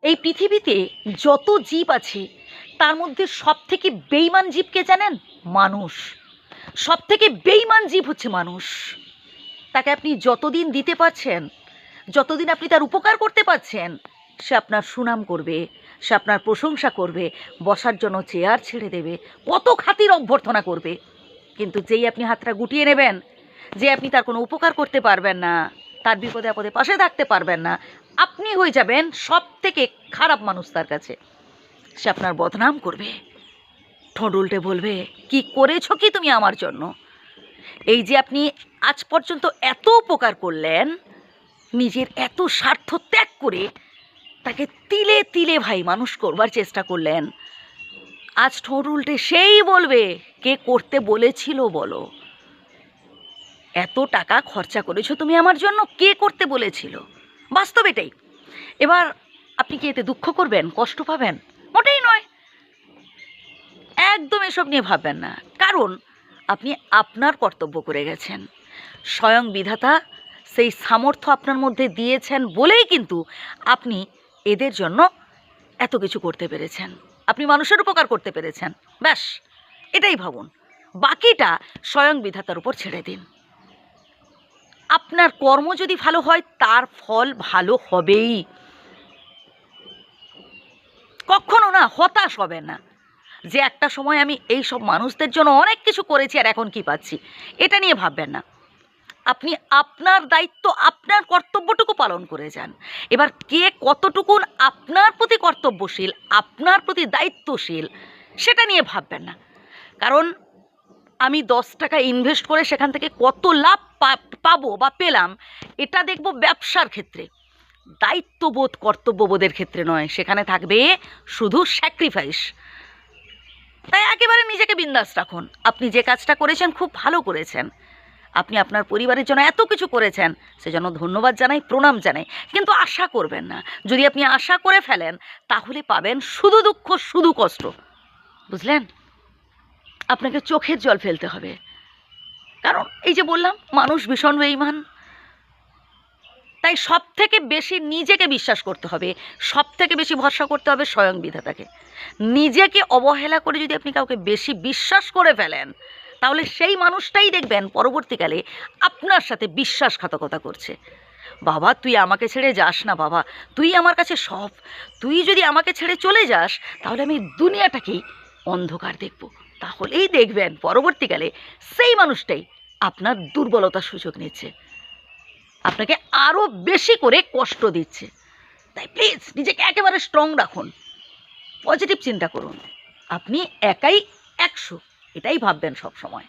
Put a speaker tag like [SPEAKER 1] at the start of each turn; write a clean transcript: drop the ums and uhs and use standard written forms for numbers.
[SPEAKER 1] এই পৃথিবীতে যত জীব আছে তার মধ্যে সবথেকে বেঈমান জীব কে জানেন? মানুষ। সবথেকে বেঈমান জীব হচ্ছে মানুষ। তাকে আপনি যতদিন দিতে পারছেন, যতদিন আপনি তার উপকার করতে পারছেন, সে আপনার সুনাম করবে, সে আপনার প্রশংসা করবে, বসার জন্য চেয়ার ছেড়ে দেবে, কত খাতির অভ্যর্থনা করবে। কিন্তু যেই আপনি হাতটা গুটিয়ে নেবেন, যে আপনি তার কোনো উপকার করতে পারবেন না, তার বিপদে আপদে পাশে থাকতে পারবেন না, আপনি হয়ে যাবেন সব থেকে খারাপ মানুষ তার কাছে। সে আপনার বদনাম করবে, ঠোঁট উল্টে বলবে, কি করেছো কি তুমি আমার জন্য? এই যে আপনি আজ পর্যন্ত এত উপকার করলেন, নিজের এত স্বার্থ ত্যাগ করে তাকে তিলে তিলে ভাই মানুষ করবার চেষ্টা করলেন, আজ ঠোঁট উল্টে সেই বলবে, কে করতে বলেছিল বলো? এত টাকা খরচা করেছো তুমি আমার জন্য, কে করতে বলেছিল? বাস্তব এটাই। এবার আপনি কি এতে দুঃখ করবেন, কষ্ট পাবেন? মোটেই নয়, একদম এসব নিয়ে ভাববেন না। কারণ আপনি আপনার কর্তব্য করে গেছেন। স্বয়ং বিধাতা সেই সামর্থ্য আপনার মধ্যে দিয়েছেন বলেই কিন্তু আপনি এদের জন্য এত কিছু করতে পেরেছেন, আপনি মানুষের উপকার করতে পেরেছেন। ব্যাস এটাই ভাবুন, বাকিটা স্বয়ং বিধাতার উপর ছেড়ে দিন। আপনার কর্ম যদি ভালো হয় তার ফল ভালো হবেই। কখনো না হতাশ হবেন না যে একটা সময় আমি এই সব মানুষদের জন্য অনেক কিছু করেছি আর এখন কি পাচ্ছি, এটা নিয়ে ভাববেন না। আপনি আপনার দায়িত্ব, আপনার কর্তব্যটুকু পালন করে যান। এবার কে কতটুকু আপনার প্রতি কর্তব্যশীল, আপনার প্রতি দায়িত্বশীল, সেটা নিয়ে ভাববেন না। কারণ আমি 10 টাকা ইনভেস্ট করে সেখান থেকে কত লাভ পাবো বা পেলাম, এটা দেখব ব্যবসার ক্ষেত্রে। দায়িত্ববোধ কর্তব্যবোধের ক্ষেত্রে নয়, সেখানে থাকবে শুধু স্যাক্রিফাইস। তাই একেবারে নিজেকে বিন্দাস রাখুন। আপনি যে কাজটা করেছেন খুব ভালো করেছেন, আপনি আপনার পরিবারের জন্য এত কিছু করেছেন, সেজন্য ধন্যবাদ জানাই, প্রণাম জানাই। কিন্তু আশা করবেন না, যদি আপনি আশা করে ফেলেন তাহলে পাবেন শুধু দুঃখ, শুধু কষ্ট। বুঝলেন? আপনাকে চোখের জল ফেলতে হবে। কারণ এই যে বললাম, মানুষ ভীষণ বেঈমান। তাই সব থেকে বেশি নিজেকে বিশ্বাস করতে হবে, সব থেকে বেশি ভরসা করতে হবে স্বয়ং বিধাতাকে। নিজেকে অবহেলা করে যদি আপনি কাউকে বেশি বিশ্বাস করে ফেলেন, তাহলে সেই মানুষটাই দেখবেন পরবর্তীকালে আপনার সাথে বিশ্বাসঘাতকতা করছে। বাবা তুই আমাকে ছেড়ে যাস না, বাবা তুই আমার কাছে সব, তুই যদি আমাকে ছেড়ে চলে যাস তাহলে আমি দুনিয়াটাকেই অন্ধকার দেখব। তাহলেই দেখবেন পরবর্তীকালে সেই মানুষটাই আপনার দুর্বলতার সুযোগ নিচ্ছে, আপনাকে আরও বেশি করে কষ্ট দিচ্ছে। তাই প্লিজ নিজেকে একেবারে স্ট্রং রাখুন, পজিটিভ চিন্তা করুন। আপনি একাই 100, এটাই ভাববেন সব সময়।